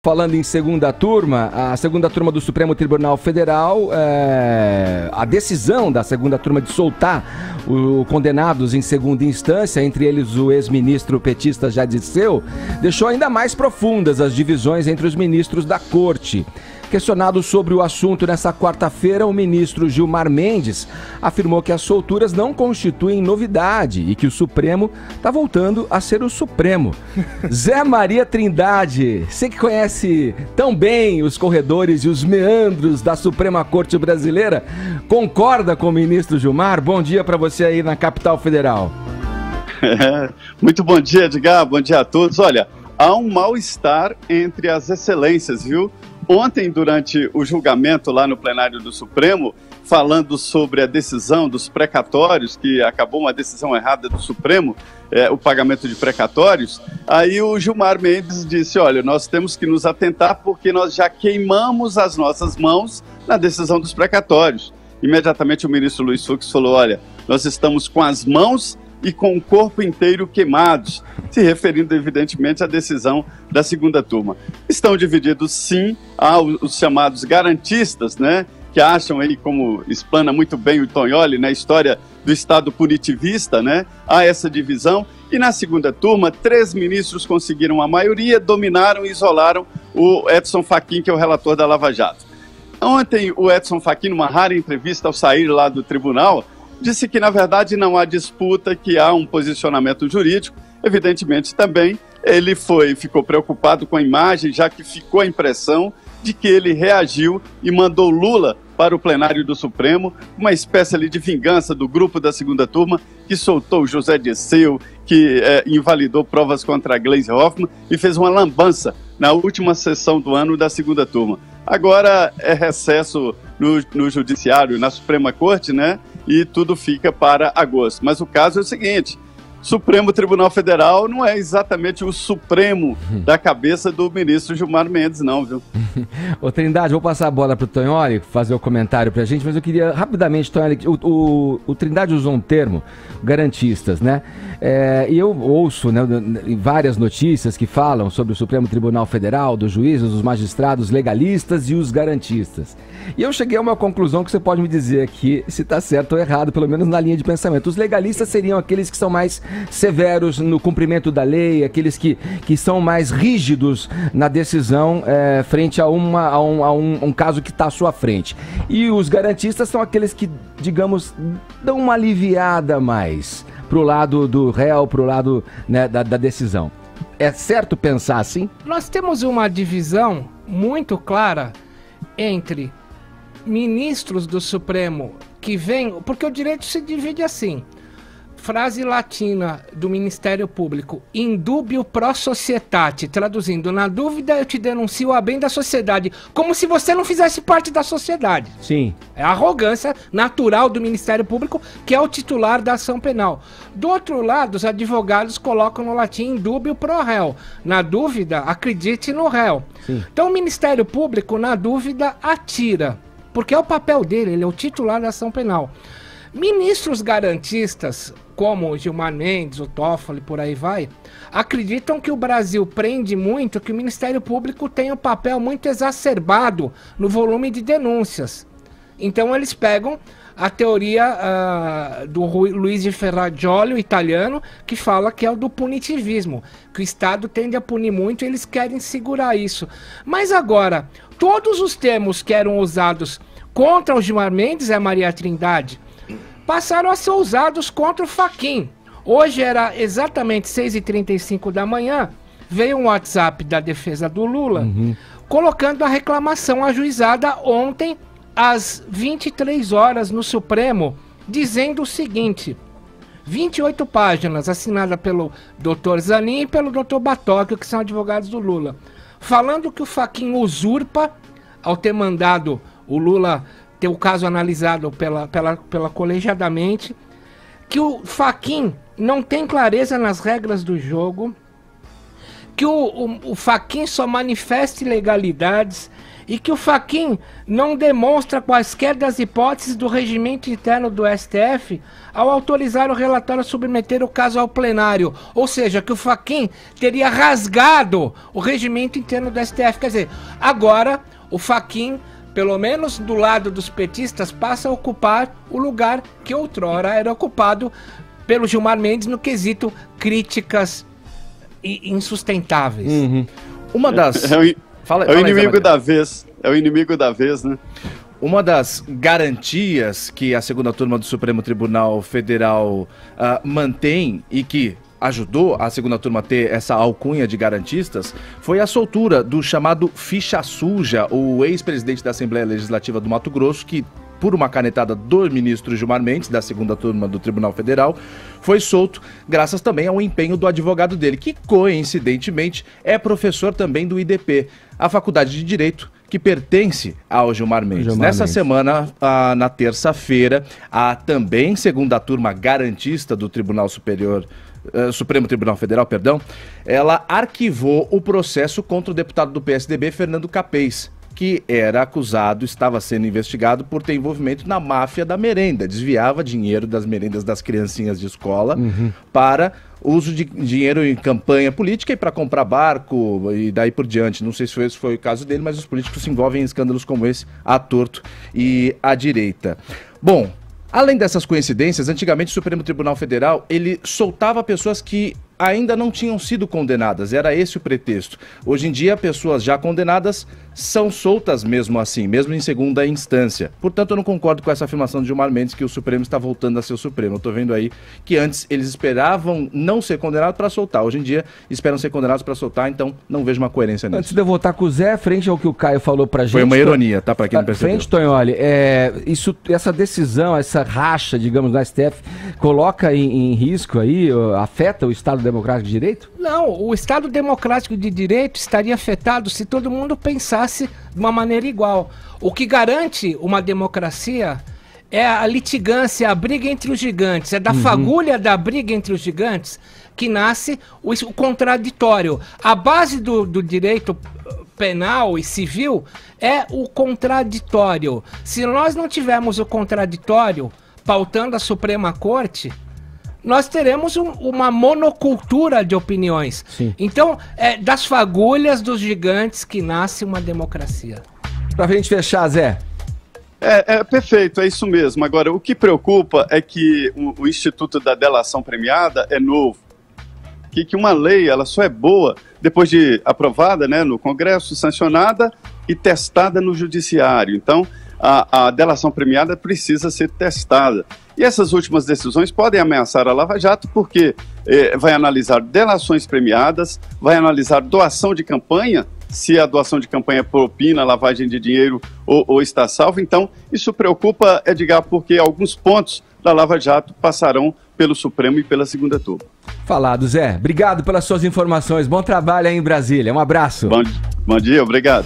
Falando em segunda turma, a segunda turma do Supremo Tribunal Federal, a decisão da segunda turma de soltar os condenados em segunda instância, entre eles o ex-ministro petista Jair Disseu, deixou ainda mais profundas as divisões entre os ministros da corte. Questionado sobre o assunto nessa quarta-feira, o ministro Gilmar Mendes afirmou que as solturas não constituem novidade e que o Supremo está voltando a ser o Supremo. Zé Maria Trindade, você que conhece tão bem os corredores e os meandros da Suprema Corte Brasileira, concorda com o ministro Gilmar? Bom dia para você aí na capital federal. Muito bom dia, Edgar, bom dia a todos. Olha, há um mal-estar entre as excelências, viu? Ontem, durante o julgamento lá no plenário do Supremo, falando sobre a decisão dos precatórios, que acabou uma decisão errada do Supremo, o pagamento de precatórios, aí o Gilmar Mendes disse, olha, nós temos que nos atentar porque nós já queimamos as nossas mãos na decisão dos precatórios. Imediatamente o ministro Luiz Fux falou, olha, nós estamos com as mãos e com o corpo inteiro queimados, se referindo evidentemente à decisão da segunda turma. Estão divididos sim, há os chamados garantistas, né, que acham aí, como explana muito bem o Tognoli, na história do Estado punitivista, né, há essa divisão, e na segunda turma, 3 ministros conseguiram a maioria, dominaram e isolaram o Edson Fachin, que é o relator da Lava Jato. Ontem o Edson Fachin, numa rara entrevista ao sair lá do tribunal, disse que, na verdade, não há disputa, que há um posicionamento jurídico. Evidentemente, também, ele ficou preocupado com a imagem, já que ficou a impressão de que ele reagiu e mandou Lula para o plenário do Supremo, uma espécie ali de vingança do grupo da segunda turma, que soltou José Disseu, que invalidou provas contra a Gleisi Hoffmann e fez uma lambança na última sessão do ano da segunda turma. Agora é recesso no Judiciário, na Suprema Corte, né? E tudo fica para agosto. Mas o caso é o seguinte, Supremo Tribunal Federal não é exatamente o Supremo da cabeça do ministro Gilmar Mendes, não, viu? Ô Trindade, vou passar a bola pro Tognoli fazer o comentário pra gente, mas eu queria rapidamente, Tognoli, o Trindade usou um termo, garantistas, né? E eu ouço, né, várias notícias que falam sobre o Supremo Tribunal Federal, dos juízes, dos magistrados legalistas e os garantistas. E eu cheguei a uma conclusão que você pode me dizer aqui se está certo ou errado, pelo menos na linha de pensamento. Os legalistas seriam aqueles que são mais severos no cumprimento da lei, aqueles que são mais rígidos na decisão frente a um caso que está à sua frente. E os garantistas são aqueles que, digamos, dão uma aliviada mais pro lado do réu, pro lado, né, da decisão. É certo pensar assim? Nós temos uma divisão muito clara entre ministros do Supremo que vêm, porque o direito se divide assim, frase latina do Ministério Público, indubio pro societate, traduzindo, na dúvida eu te denuncio a bem da sociedade, como se você não fizesse parte da sociedade. Sim. É a arrogância natural do Ministério Público, que é o titular da ação penal. Do outro lado, os advogados colocam no latim indubio pro réu, na dúvida, acredite no réu. Sim. Então o Ministério Público, na dúvida, atira, porque é o papel dele, ele é o titular da ação penal. Ministros garantistas, como o Gilmar Mendes, o Toffoli, por aí vai, acreditam que o Brasil prende muito, que o Ministério Público tem um papel muito exacerbado no volume de denúncias. Então eles pegam a teoria do Luigi Ferrajoli, o italiano, que fala que é o do punitivismo, que o Estado tende a punir muito e eles querem segurar isso. Mas agora, todos os termos que eram usados contra o Gilmar Mendes, Maria Trindade, passaram a ser usados contra o Fachin. Hoje era exatamente 6h35 da manhã, veio um WhatsApp da defesa do Lula, colocando a reclamação ajuizada ontem às 23 horas no Supremo, dizendo o seguinte, 28 páginas, assinada pelo Dr. Zanin e pelo Dr. Batóquio, que são advogados do Lula, falando que o Fachin usurpa, ao ter mandado o Lula ter o caso analisado pela colegiadamente, que o Fachin não tem clareza nas regras do jogo, que o Fachin só manifesta ilegalidades e que o Fachin não demonstra quaisquer das hipóteses do regimento interno do STF ao autorizar o relatório a submeter o caso ao plenário. Ou seja, que o Fachin teria rasgado o regimento interno do STF. Quer dizer, agora o Fachin, pelo menos do lado dos petistas, passa a ocupar o lugar que outrora era ocupado pelo Gilmar Mendes no quesito críticas insustentáveis. Uhum. Uma das... É o inimigo da vez. É o inimigo da vez, né? Uma das garantias que a segunda turma do Supremo Tribunal Federal mantém e que ajudou a segunda turma a ter essa alcunha de garantistas foi a soltura do chamado Ficha Suja, o ex-presidente da Assembleia Legislativa do Mato Grosso, que, por uma canetada do ministro Gilmar Mendes, da segunda turma do Tribunal Federal, foi solto graças também ao empenho do advogado dele, que coincidentemente é professor também do IDP, a Faculdade de Direito que pertence ao Gilmar Mendes. Nessa semana, na terça-feira, a também segunda turma garantista do Supremo Tribunal Federal, ela arquivou o processo contra o deputado do PSDB, Fernando Capês, que era acusado, estava sendo investigado por ter envolvimento na máfia da merenda. Desviava dinheiro das merendas das criancinhas de escola para uso de dinheiro em campanha política e para comprar barco e daí por diante. Não sei se esse foi o caso dele, mas os políticos se envolvem em escândalos como esse, à torto e à direita. Bom, além dessas coincidências, antigamente o Supremo Tribunal Federal, ele soltava pessoas que ainda não tinham sido condenadas, era esse o pretexto. Hoje em dia, pessoas já condenadas são soltas mesmo assim, mesmo em segunda instância. Portanto, eu não concordo com essa afirmação de Gilmar Mendes que o Supremo está voltando a ser o Supremo. Eu estou vendo aí que antes eles esperavam não ser condenados para soltar. Hoje em dia, esperam ser condenados para soltar, então não vejo uma coerência nisso. Antes de eu voltar com o Zé, frente ao que o Caio falou pra gente... Foi uma ironia, tá? Para quem não percebeu. Frente, Tonholi, essa decisão, essa racha, digamos, do STF, coloca em risco aí, afeta o Estado Democrático de Direito? Não, o Estado Democrático de Direito estaria afetado se todo mundo pensasse de uma maneira igual. O que garante uma democracia é a litigância, a briga entre os gigantes. É da fagulha da briga entre os gigantes que nasce o contraditório. A base do direito penal e civil é o contraditório. Se nós não tivermos o contraditório pautando a Suprema Corte, nós teremos uma monocultura de opiniões. Sim. Então, é das fagulhas dos gigantes que nasce uma democracia. Pra gente fechar, Zé. Perfeito, é isso mesmo. Agora, o que preocupa é que o Instituto da Delação Premiada é novo. Que uma lei ela só é boa depois de aprovada, né, no Congresso, sancionada e testada no Judiciário. Então, a delação premiada precisa ser testada. E essas últimas decisões podem ameaçar a Lava Jato porque vai analisar delações premiadas, vai analisar doação de campanha, se a doação de campanha propina, lavagem de dinheiro ou está salvo. Então, isso preocupa, Edgar, porque alguns pontos da Lava Jato passarão pelo Supremo e pela segunda turma. Falado, Zé. Obrigado pelas suas informações. Bom trabalho aí em Brasília. Um abraço. Bom dia, obrigado.